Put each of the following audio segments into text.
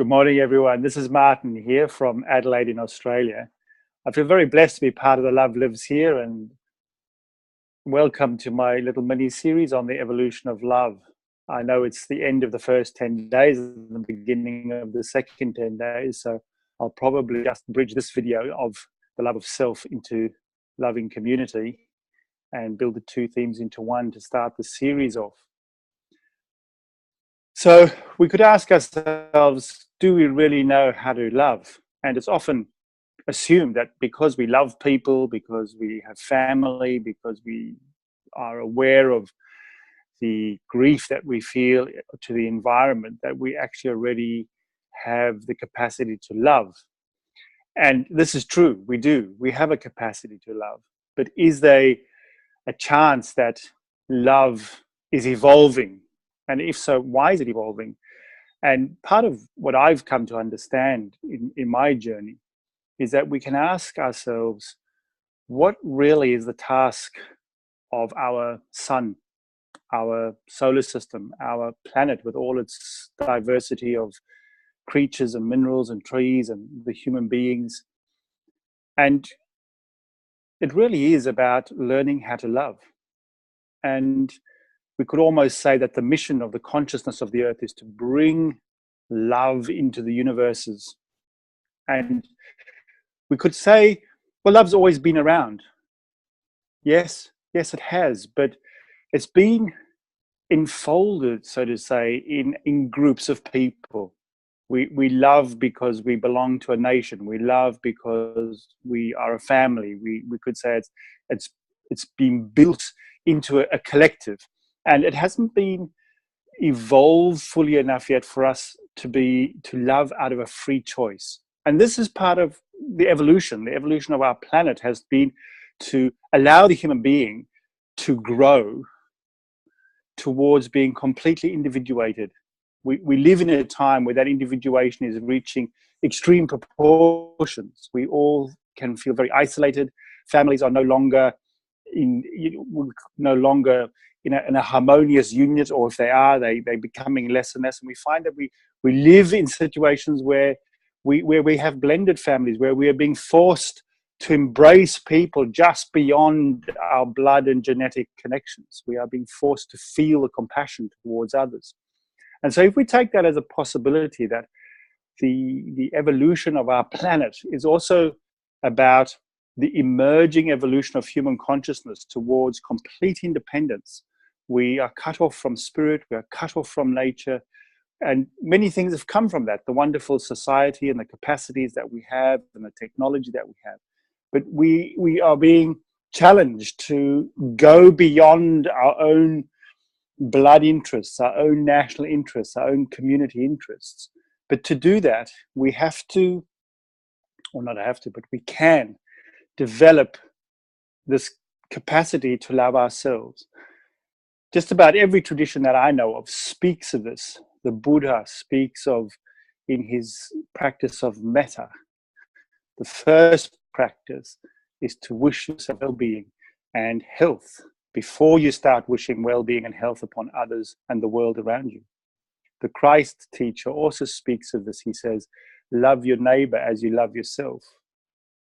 Good morning, everyone. This is Martin here from Adelaide in Australia. I feel very blessed to be part of the Love Lives here, and welcome to my little mini series on the evolution of love. I know it's the end of the first 10 days and the beginning of the second 10 days, so I'll probably just bridge this video of the love of self into loving community and build the two themes into one to start the series off. So we could ask ourselves, do we really know how to love? And it's often assumed that because we love people, because we have family, because we are aware of the grief that we feel to the environment, that we actually already have the capacity to love. And this is true, we do. We have a capacity to love. But is there a chance that love is evolving? And if so, why is it evolving? And part of what I've come to understand in my journey is that we can ask ourselves, what really is the task of our sun, our solar system, our planet with all its diversity of creatures and minerals and trees and the human beings? And it really is about learning how to love. And we could almost say that the mission of the consciousness of the earth is to bring love into the universes. And we could say, well, love's always been around. Yes, it has, but it's been enfolded, so to say, in groups of people. We love because we belong to a nation. We love because we are a family. We could say it's been built into a collective. And it hasn't been evolved fully enough yet for us to love out of a free choice. And this is part of the evolution. The evolution of our planet has been to allow the human being to grow towards being completely individuated. We live in a time where that individuation is reaching extreme proportions. We all can feel very isolated. Families are no longer in a harmonious unit, or if they are, they're becoming less and less. And we find that we live in situations where we have blended families, where we are being forced to embrace people just beyond our blood and genetic connections. We are being forced to feel the compassion towards others. And so if we take that as a possibility, that the evolution of our planet is also about the emerging evolution of human consciousness towards complete independence. We are cut off from spirit, we are cut off from nature, and many things have come from that, the wonderful society and the capacities that we have and the technology that we have. But we are being challenged to go beyond our own blood interests, our own national interests, our own community interests. But to do that, we have to, or not have to, but we can develop this capacity to love ourselves. Just about every tradition that I know of speaks of this. The Buddha speaks of, in his practice of metta, the first practice is to wish yourself well-being and health before you start wishing well-being and health upon others and the world around you. The Christ teacher also speaks of this. He says, love your neighbor as you love yourself.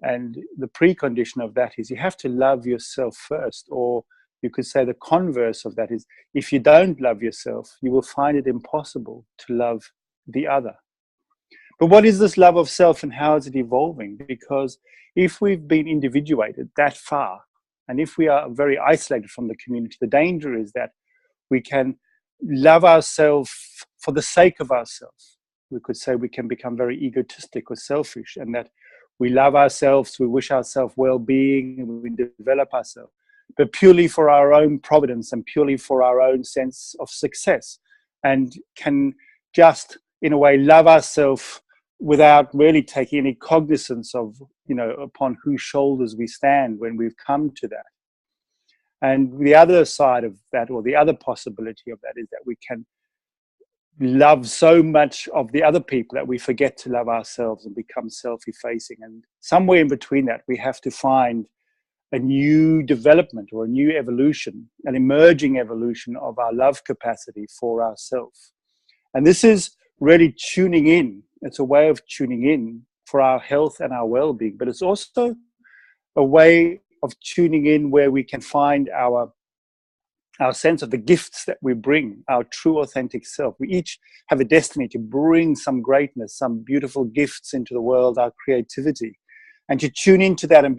And the precondition of that is you have to love yourself first, or you could say the converse of that is, if you don't love yourself, you will find it impossible to love the other. But what is this love of self, and how is it evolving? Because if we've been individuated that far, and if we are very isolated from the community, the danger is that we can love ourselves for the sake of ourselves. We could say we can become very egotistic or selfish, and that we love ourselves, we wish ourselves well-being, and we develop ourselves, but purely for our own providence and purely for our own sense of success, and can just, in a way, love ourselves without really taking any cognizance of, upon whose shoulders we stand when we've come to that. And the other side of that, or the other possibility of that, is that we can love so much of the other people that we forget to love ourselves and become self-effacing. And somewhere in between that, we have to find a new development or a new evolution, an emerging evolution of our love capacity for ourselves. And this is really tuning in It's a way of tuning in for our health and our well-being, but it's also a way of tuning in where we can find our sense of the gifts that we bring, our true authentic self. We each have a destiny to bring some greatness, some beautiful gifts into the world, our creativity, and to tune into that and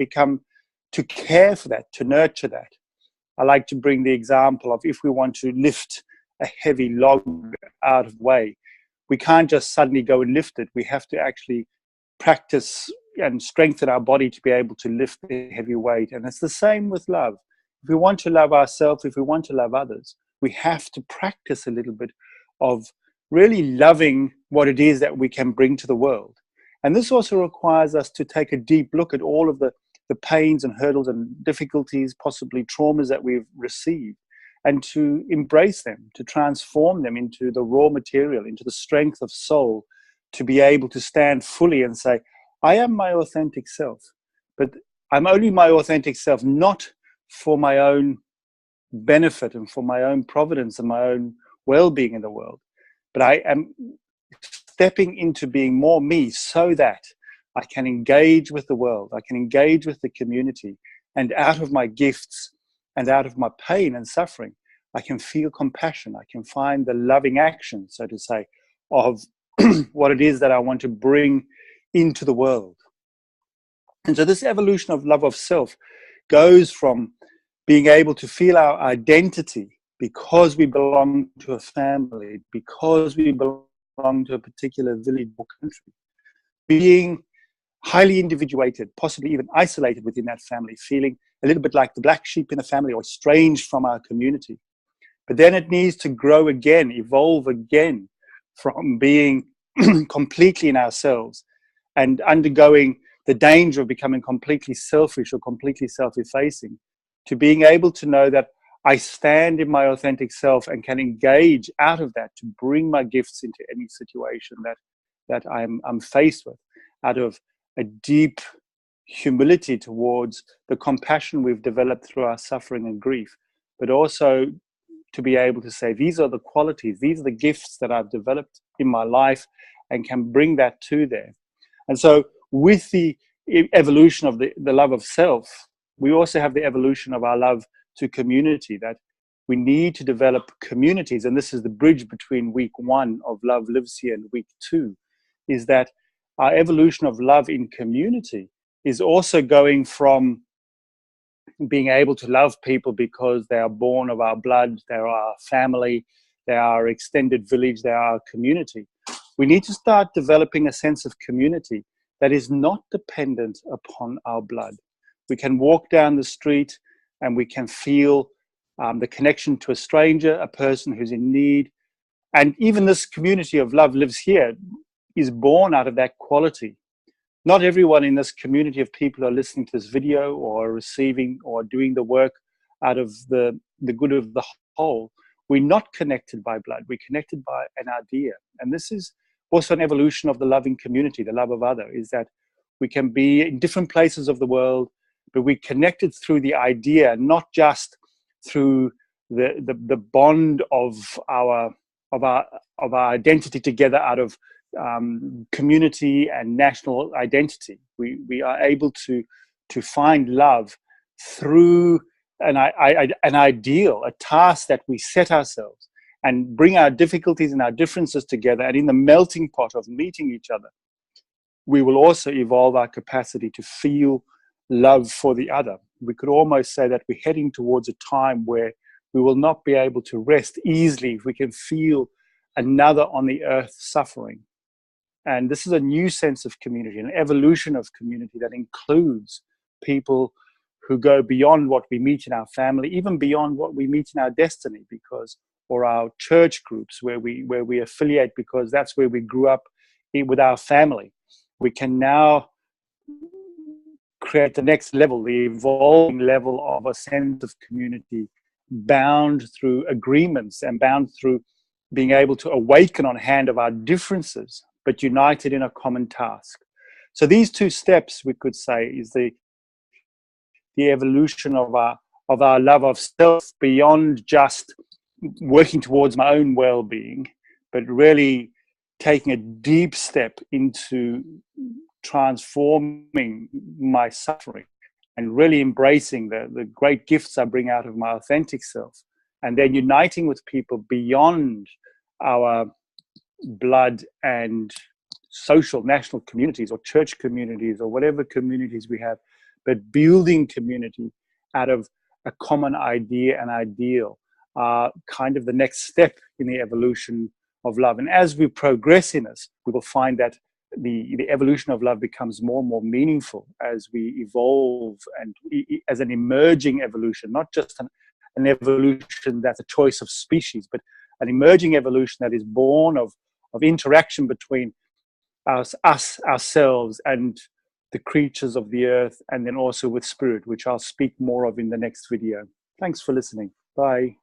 to care for that, to nurture that. I like to bring the example of if we want to lift a heavy log out of the way, we can't just suddenly go and lift it. We have to actually practice and strengthen our body to be able to lift the heavy weight. And it's the same with love. If we want to love ourselves, if we want to love others, we have to practice a little bit of really loving what it is that we can bring to the world. And this also requires us to take a deep look at all of the pains and hurdles and difficulties, possibly traumas that we've received, and to embrace them, to transform them into the raw material, into the strength of soul, to be able to stand fully and say, I am my authentic self, but I'm only my authentic self, not for my own benefit and for my own providence and my own well-being in the world, but I am stepping into being more me so that I can engage with the world, I can engage with the community, and out of my gifts and out of my pain and suffering, I can feel compassion. I can find the loving action, so to say, of what it is that I want to bring into the world. And so this evolution of love of self goes from being able to feel our identity because we belong to a family, because we belong to a particular village or country, being highly individuated, possibly even isolated within that family, feeling a little bit like the black sheep in the family or estranged from our community. But then it needs to grow again, evolve again from being completely in ourselves and undergoing the danger of becoming completely selfish or completely self-effacing, to being able to know that I stand in my authentic self and can engage out of that to bring my gifts into any situation that I'm faced with, out of a deep humility towards the compassion we've developed through our suffering and grief, but also to be able to say, these are the qualities, these are the gifts that I've developed in my life and can bring that to there. And so with the evolution of the love of self, we also have the evolution of our love to community, that we need to develop communities. And this is the bridge between week 1 of Love Lives Here and week 2, is that our evolution of love in community is also going from being able to love people because they are born of our blood, they are our family, they are our extended village, they are our community. We need to start developing a sense of community that is not dependent upon our blood. We can walk down the street and we can feel the connection to a stranger, a person who's in need. And even this community of Love Lives Here is born out of that quality. Not everyone in this community of people are listening to this video or receiving or doing the work out of the good of the whole. We're not connected by blood. We're connected by an idea. And this is also an evolution of the loving community, the love of other, is that we can be in different places of the world, but we're connected through the idea, not just through the bond of our identity together out of community and national identity. We are able to find love through an ideal, a task that we set ourselves, and bring our difficulties and our differences together. And in the melting pot of meeting each other, we will also evolve our capacity to feel love for the other. We could almost say that we're heading towards a time where we will not be able to rest easily if we can feel another on the earth suffering. And this is a new sense of community, an evolution of community that includes people who go beyond what we meet in our family, even beyond what we meet in our destiny, or our church groups where we affiliate, because that's where we grew up with our family. We can now create the next level, the evolving level of a sense of community, bound through agreements and bound through being able to awaken on hand of our differences, but united in a common task. So these two steps, we could say, is the evolution of our love of self, beyond just working towards my own well-being, but really taking a deep step into transforming my suffering and really embracing the great gifts I bring out of my authentic self, and then uniting with people beyond our blood and social, national communities or church communities or whatever communities we have, but building community out of a common idea and ideal, kind of the next step in the evolution of love. And as we progress in this, we will find that the evolution of love becomes more and more meaningful as we evolve, and as an emerging evolution, not just an evolution that's a choice of species, but an emerging evolution that is born of interaction between ourselves, and the creatures of the earth, and then also with spirit, which I'll speak more of in the next video. Thanks for listening. Bye.